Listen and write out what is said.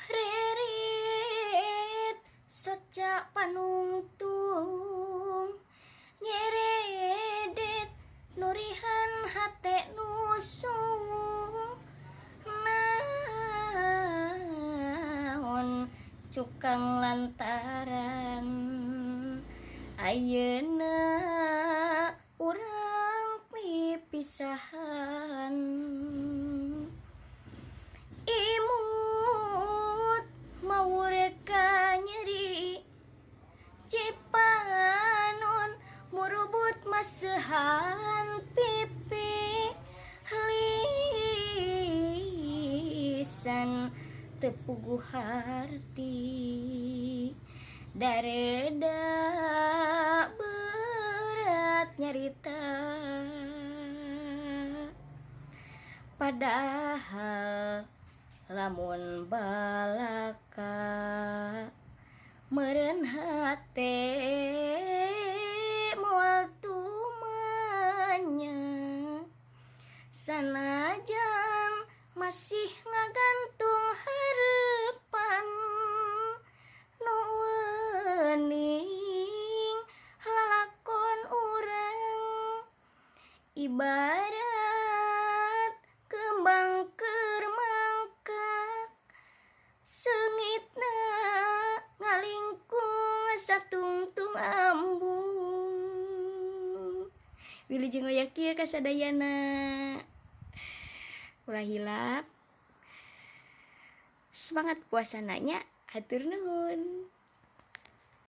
Rerit socak panungtung nyeredet nurihan hate nusung naon cukang lantaran ayeuna urang pipisahan imut mau reka nyeri cipanon murubut masehan pipi lisan tepugu harti dareda berat nyarita padahal lamun balaka meureun hate moal tumanya sanajan masih ngagantung harapan nu weuning lalakon urang ibarat kembang keur mangkak seungitna ngalingkung satungtung ambung wilujeng oyak kieu kasadayana ulah hilap semangat puasananya hatur nuhun.